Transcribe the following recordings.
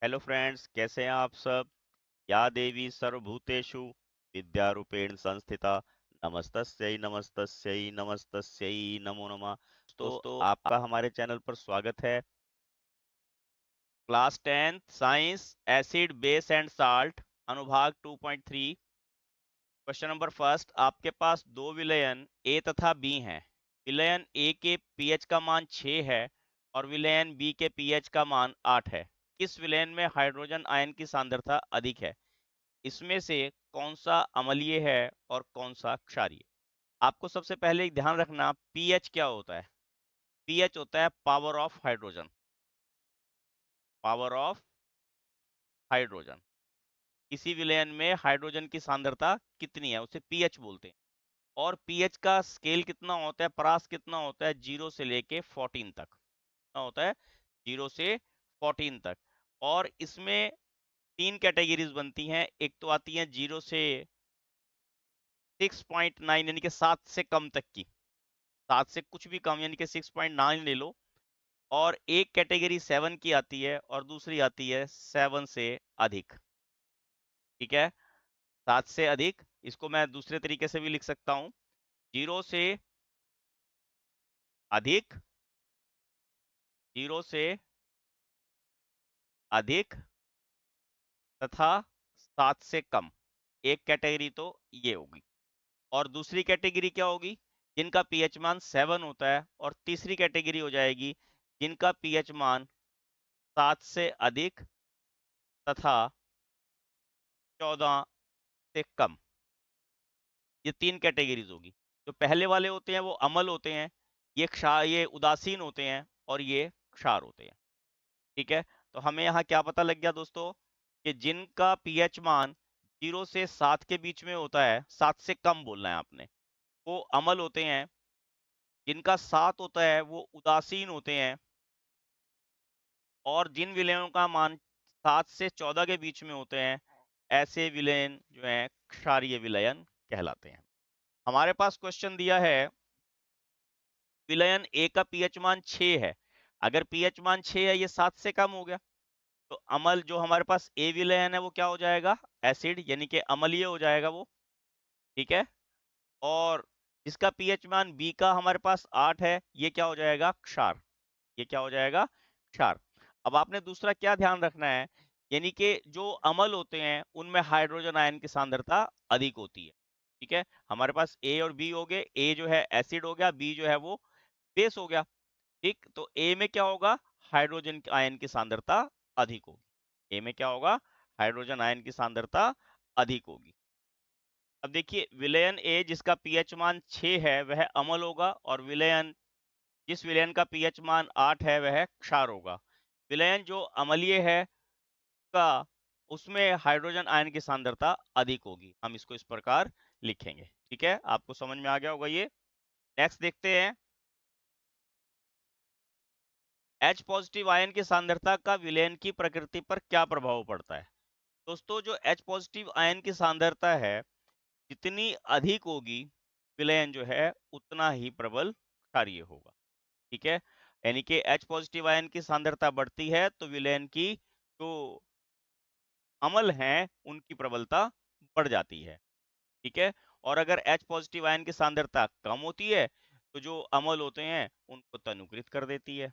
Hello friends, कैसे हैं आप सब। या देवी सर्वभूतेषु विद्यारूपेण संस्थिता नमस्तस्यै नमस्तस्यै नमस्तस्यै नमो नमः। दोस्तों, आपका हमारे चैनल पर स्वागत है। Class 10 science acid base and salt अनुभाग 2.3 क्वेश्चन नंबर फर्स्ट। आपके पास दो विलयन ए तथा बी हैं। विलयन ए के पीएच का मान 6 है और विलयन बी के पीएच का मान 8 है। किस विलयन में हाइड्रोजन आयन की सांद्रता अधिक है? इसमें से कौन सा अम्लीय है और कौन सा क्षारीय? आपको सबसे पहले एक ध्यान रखना, पीएच क्या होता है। पीएच होता है power of hydrogen. Power of hydrogen, किसी विलयन में हाइड्रोजन की सांद्रता कितनी है उसे पीएच बोलते हैं। और पीएच का स्केल कितना होता है, परास कितना होता है, 0 से लेके 14 तक। कितना होता है? 0 से 14 तक। और इसमें तीन कैटेगरीज बनती हैं। एक तो आती है 0 से 6.9 यानी कि 7 से कम तक की, 7 से कुछ भी कम यानी कि 6.9 ले लो। और एक कैटेगरी 7 की आती है और दूसरी आती है 7 से अधिक। ठीक है, 7 से अधिक। इसको मैं दूसरे तरीके से भी लिख सकता हूं, 0 से अधिक, 0 से अधिक तथा 7 से कम। एक कैटेगरी तो ये होगी। और दूसरी कैटेगरी क्या होगी? जिनका पीएच मान 7 होता है। और तीसरी कैटेगरी हो जाएगी जिनका पीएच मान 7 से अधिक तथा 14 से कम। ये तीन कैटेगरीज होगी। जो पहले वाले होते हैं वो अमल होते हैं, ये उदासीन होते हैं और ये क्षार होते हैं। ठीक है, तो हमें यहाँ क्या पता लग गया दोस्तों कि जिनका पीएच मान 0 से 7 के बीच में होता है, 7 से कम बोलना है आपने, वो अमल होते हैं। जिनका 7 होता है वो उदासीन होते हैं। और जिन विलयनों का मान 7 से 14 के बीच में होते हैं, ऐसे विलयन जो है क्षारीय विलयन कहलाते हैं। हमारे पास क्वेश्चन दिया है, विलयन ए का पीएच मान 6 है। अगर पीएच मान 6 है, ये 7 से कम हो गया, तो अमल जो हमारे पास ए विलयन है वो क्या हो जाएगा? एसिड, यानी कि अम्लीय हो जाएगा वो। ठीक है। और जिसका पीएच मान बी का हमारे पास 8 है, ये क्या हो जाएगा? क्षार। ये क्या हो जाएगा? क्षार। अब आपने दूसरा क्या ध्यान रखना है, यानी कि जो अमल होते हैं उनमें हाइड्रोजन आयन की सांद्रता अधिक होती है। ठीक है, हमारे पास ए और बी हो गए। ए जो है एसिड हो गया, बी जो है वो बेस हो गया। ठीक, तो ए में क्या होगा? हाइड्रोजन आयन की सांद्रता अधिक होगी। ए में क्या होगा? हाइड्रोजन आयन की सांद्रता अधिक होगी। अब देखिए, विलयन ए जिसका पीएच मान 6 है वह अमल होगा, और जिस विलयन का पीएच मान 8 है वह क्षार होगा। विलयन जो अम्लीय है का उसमें हाइड्रोजन आयन की सांद्रता अधिक होगी। हम इसको इस प्रकार लिखेंगे। ठीक है, आपको समझ में आ गया होगा ये। नेक्स्ट देखते हैं, H पॉजिटिव आयन की सांद्रता का विलयन की प्रकृति पर क्या प्रभाव पड़ता है? दोस्तों, जो H पॉजिटिव आयन की सांद्रता है जितनी अधिक होगी, विलयन जो है उतना ही प्रबल क्षारीय होगा। ठीक है, यानी कि H पॉजिटिव आयन की सांद्रता बढ़ती है तो विलयन की जो अमल हैं उनकी प्रबलता बढ़ जाती है। ठीक है, और अगर H पॉजिटिव आयन की सांद्रता कम होती है तो जो अमल होते हैं उनको तनुकृत कर देती है।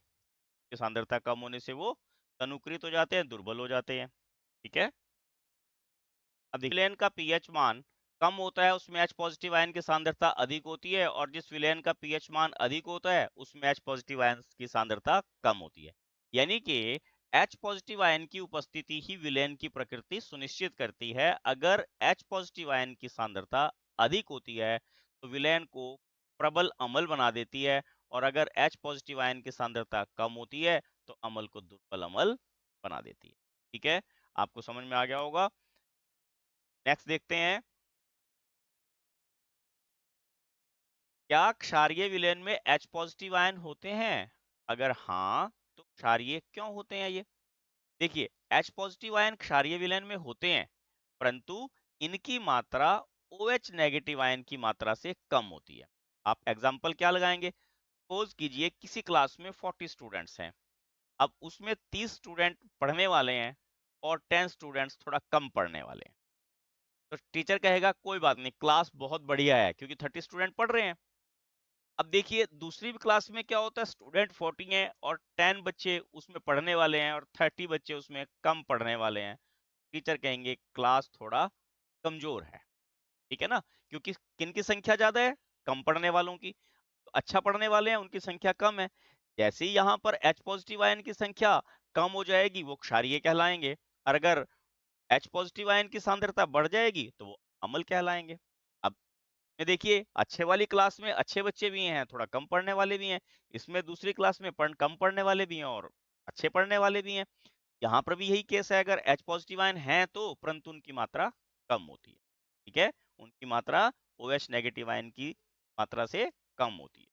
कि सांद्रता कम होने से वो तनुकृत हो जाते हैं, दुर्बल हो जाते हैं। ठीक है, अब विलयन का पीएच मान कम होता है उसमें H पॉजिटिव आयन की सांद्रता अधिक होती है, और जिस विलयन का पीएच मान अधिक होता है उसमें H पॉजिटिव आयन की सांद्रता कम होती है। यानी कि H पॉजिटिव आयन की उपस्थिति ही विलयन की प्रकृति सुनिश्चित करती है। अगर H पॉजिटिव आयन की सांद्रता अधिक होती है तो विलयन को प्रबल अम्ल बना देती है, और अगर H पॉजिटिव आयन की सांद्रता कम होती है तो अम्ल को दुर्बल अम्ल बना देती है। ठीक है, आपको समझ में आ गया होगा। नेक्स्ट देखते हैं, क्या क्षारीय विलयन में H पॉजिटिव आयन होते हैं? अगर हाँ, तो क्षारीय क्यों होते हैं ये? देखिए, H पॉजिटिव आयन क्षारीय विलयन में होते हैं, परंतु इनकी मात्रा OH नेगेटिव आयन की मात्रा से कम होती है। आप एग्जाम्पल क्या लगाएंगे? सपोज कीजिए किसी क्लास में 40 स्टूडेंट्स हैं। अब उसमें 30 स्टूडेंट पढ़ने वाले हैं और 10 स्टूडेंट्स थोड़ा कम पढ़ने वाले हैं। तो टीचर कहेगा कोई बात नहीं, क्लास बहुत बढ़िया है क्योंकि 30 स्टूडेंट पढ़ रहे हैं। अब देखिए दूसरी क्लास में क्या होता है, स्टूडेंट 40 है और 10 बच्चे उसमें पढ़ने वाले हैं और 30 बच्चे उसमें कम पढ़ने वाले हैं। टीचर कहेंगे क्लास थोड़ा कमजोर है, ठीक है ना, क्योंकि किनकी संख्या ज्यादा है, कम पढ़ने वालों की। तो अच्छा पढ़ने वाले हैं उनकी संख्या कम है। जैसे ही यहाँ पर H पॉजिटिव आयन की संख्या कम हो जाएगी वो क्षारीय कहलाएंगे, और अगर H पॉजिटिव आयन की सांद्रता बढ़ जाएगी तो वो अम्ल कहलाएंगे। अब ये देखिए अच्छे वाली क्लास में अच्छे बच्चे भी हैं, थोड़ा कम पढ़ने वाले भी हैं। इसमें दूसरी क्लास में कम पढ़ने वाले भी हैं और अच्छे पढ़ने वाले भी हैं। यहाँ पर भी यही केस है, अगर H पॉजिटिव आयन है तो परंतु उनकी मात्रा कम होती है, ठीक है, उनकी मात्रा OH नेगेटिव आयन की मात्रा से कम होती है।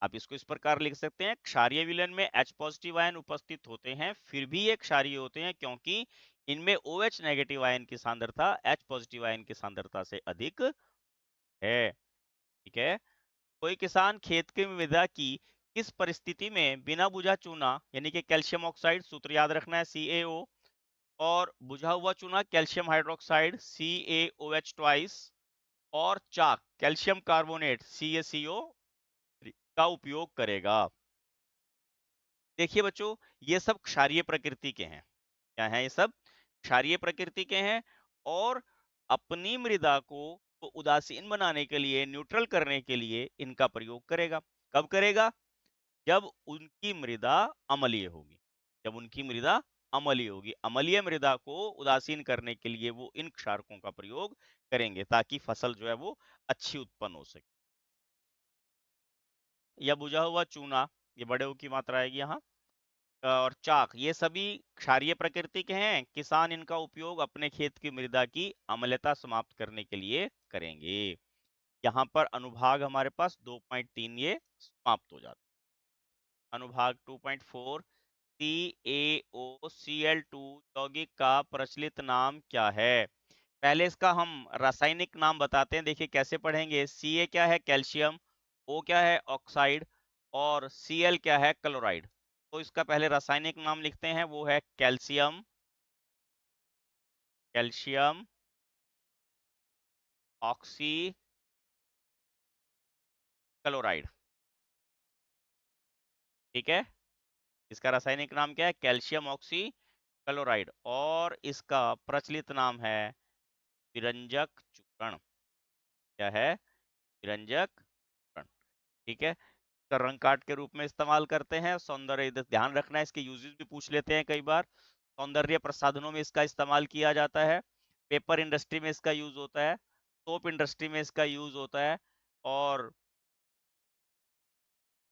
आप इसको इस प्रकार लिख सकते हैं, क्षारीय विलयन में H पॉजिटिव आयन उपस्थित होते हैं फिर भी ये क्षारीय होते हैं क्योंकि इनमें OH नेगेटिव आयन की सांद्रता H पॉजिटिव आयन की सांद्रता से अधिक है, ठीक है। कोई किसान खेत की मृदा की किस परिस्थिति में बिना बुझा चूना यानी कि कैल्शियम ऑक्साइड, सूत्र याद रखना है CaO, और बुझा हुआ चूना कैल्शियम हाइड्रोक्साइड CaOH ट्वाइस, और चाक कैल्शियम कार्बोनेट CaCO का उपयोग करेगा। देखिए बच्चों ये सब क्षारीय प्रकृति के हैं। क्या है, ये सब क्षारीय प्रकृति के हैं और अपनी मृदा को उदासीन बनाने के लिए, न्यूट्रल करने के लिए इनका प्रयोग करेगा। कब करेगा? जब उनकी मृदा अम्लीय होगी। जब उनकी मृदा अम्लीय होगी, अम्लीय मृदा को उदासीन करने के लिए वो इन क्षारकों का प्रयोग करेंगे ताकि फसल जो है वो अच्छी उत्पन्न हो सके। या बुझा हुआ चूना, ये बड़े ऊ की मात्रा आएगी यहाँ, और चाक, ये सभी क्षारीय प्रकृति के हैं। किसान इनका उपयोग अपने खेत की मृदा की अम्लता समाप्त करने के लिए करेंगे। यहाँ पर अनुभाग हमारे पास 2.3 ये समाप्त हो जाता है। अनुभाग 2.4, CaOCl2 यौगिक का प्रचलित नाम क्या है? पहले इसका हम रासायनिक नाम बताते हैं, देखिए कैसे पढ़ेंगे। Ca क्या है? कैल्शियम। O क्या है? ऑक्साइड। और Cl क्या है? क्लोराइड। तो इसका पहले रासायनिक नाम लिखते हैं, वो है कैल्शियम, कैल्शियम ऑक्सी क्लोराइड, ठीक है। इसका रासायनिक नाम क्या है? कैल्शियम ऑक्सी क्लोराइड, और इसका प्रचलित नाम है विरंजक चूर्ण। क्या है? विरंजक चूर्ण, ठीक है। इसका रंग काट के रूप में इस्तेमाल करते हैं, सौंदर्य, इधर ध्यान रखना है, इसके यूजेस भी पूछ लेते हैं कई बार। सौंदर्य प्रसाधनों में इसका इस्तेमाल किया जाता है, पेपर इंडस्ट्री में इसका यूज होता है, सोप इंडस्ट्री में इसका यूज होता है, और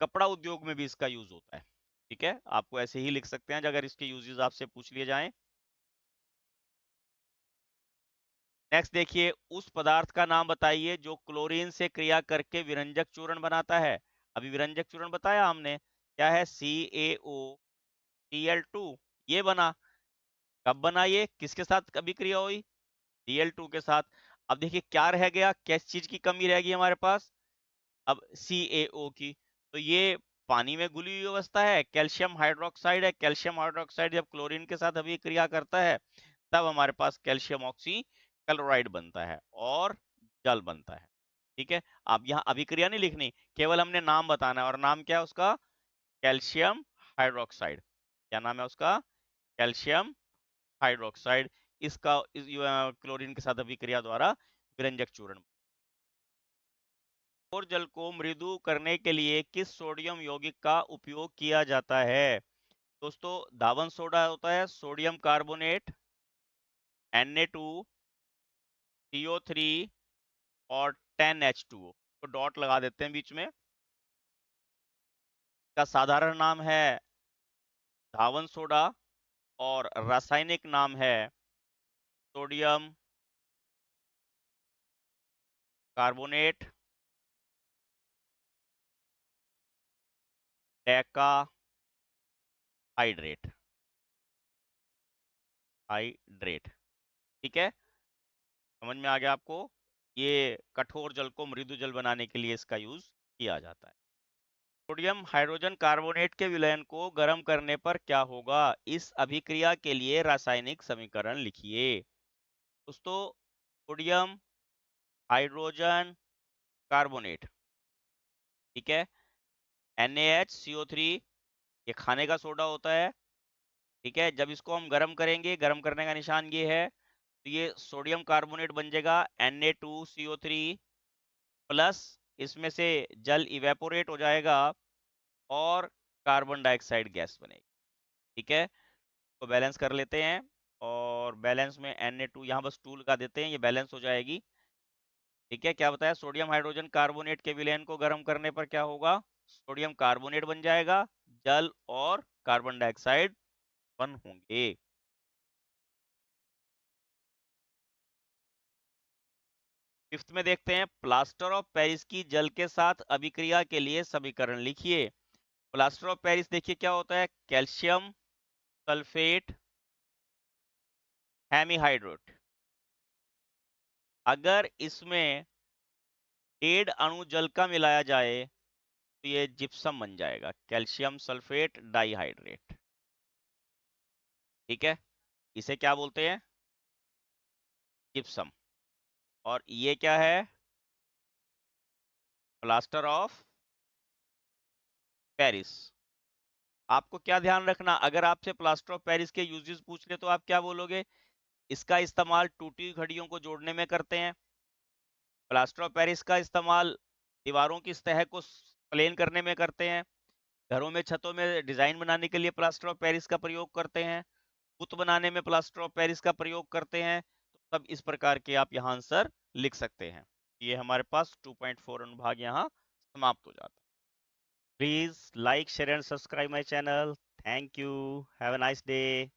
कपड़ा उद्योग में भी इसका यूज होता है, ठीक है। आपको ऐसे ही लिख सकते हैं अगर इसके यूजेस आपसे पूछ लिए जाएं। नेक्स्ट देखिए, उस पदार्थ का नाम बताइए जो क्लोरीन से क्रिया करके विरंजक चूर्ण बनाता है। अभी विरंजक चूर्ण बताया हमने, क्या है? CaOCl2, ये बना। कब बना? ये किसके साथ अभिक्रिया हुई? Cl2 के साथ। अब देखिए क्या रह गया, किस चीज की कमी रहेगी हमारे पास? अब CaO की। तो ये पानी में घुली हुई अवस्था है, कैल्शियम हाइड्रोक्साइड है। कैल्शियम हाइड्रोक्साइड जब क्लोरीन के साथ अभिक्रिया करता है तब हमारे पास कैल्शियम ऑक्सी क्लोराइड बनता है और जल बनता है, ठीक है। अब यहाँ अभिक्रिया नहीं लिखनी, केवल हमने नाम बताना है, और नाम क्या है उसका? Calcium hydroxide. क्या नाम है उसका? Calcium hydroxide. इसका क्लोरीन के साथ अभिक्रिया द्वारा विरंजक चूर्ण। और जल को मृदु करने के लिए किस सोडियम यौगिक का उपयोग किया जाता है? दोस्तों धावन सोडा होता है, सोडियम कार्बोनेट, Na2, CO3 और 10H2O, तो डॉट लगा देते हैं बीच में। का साधारण नाम है धावन सोडा और रासायनिक नाम है sodium carbonate Deka hydrate, hydrate, ठीक है। समझ में आ गया आपको? ये कठोर जल को मृदु जल बनाने के लिए इसका यूज किया जाता है। सोडियम हाइड्रोजन कार्बोनेट के विलयन को गर्म करने पर क्या होगा? इस अभिक्रिया के लिए रासायनिक समीकरण लिखिए। दोस्तों, सोडियम हाइड्रोजन कार्बोनेट, ठीक है, NaHCO3, ये खाने का सोडा होता है, ठीक है। जब इसको हम गर्म करेंगे, गर्म करने का निशान ये है, तो ये सोडियम कार्बोनेट बन जाएगा Na2CO3 प्लस इसमें से जल इवेपोरेट हो जाएगा और कार्बन डाइऑक्साइड गैस बनेगी, ठीक है। तो बैलेंस कर लेते हैं, और बैलेंस में Na2 यहाँ बस 2 लगा देते हैं, ये बैलेंस हो जाएगी, ठीक है। क्या बताया? सोडियम हाइड्रोजन कार्बोनेट के विलयन को गर्म करने पर क्या होगा? सोडियम कार्बोनेट बन जाएगा, जल और कार्बन डाइऑक्साइड उत्पन्न होंगे। फिफ्थ में देखते हैं, प्लास्टर ऑफ पेरिस की जल के साथ अभिक्रिया के लिए समीकरण लिखिए। प्लास्टर ऑफ पेरिस देखिए क्या होता है, कैल्शियम सल्फेट हेमीहाइड्रेट। अगर इसमें 1.5 अणु जल का मिलाया जाए तो ये जिप्सम बन जाएगा, कैल्शियम सल्फेट डाइहाइड्रेट, ठीक है। इसे क्या बोलते हैं? जिप्सम। और ये क्या है? Plaster of Paris. आपको क्या ध्यान रखना, अगर आपसे प्लास्टर ऑफ पेरिस के यूजेस पूछ ले तो आप क्या बोलोगे? इसका इस्तेमाल टूटी घड़ियों को जोड़ने में करते हैं। प्लास्टर ऑफ पेरिस का इस्तेमाल दीवारों की सतह को प्लेन करने में करते हैं। घरों में, छतों में डिजाइन बनाने के लिए प्लास्टर ऑफ पेरिस का प्रयोग करते हैं। बुत बनाने में प्लास्टर ऑफ पेरिस का प्रयोग करते हैं। तो सब इस प्रकार के आप यहाँ आंसर लिख सकते हैं। ये हमारे पास 2.4 अनुभाग यहाँ समाप्त हो जाता है। Please like, share and subscribe my channel. Thank you, have a nice day.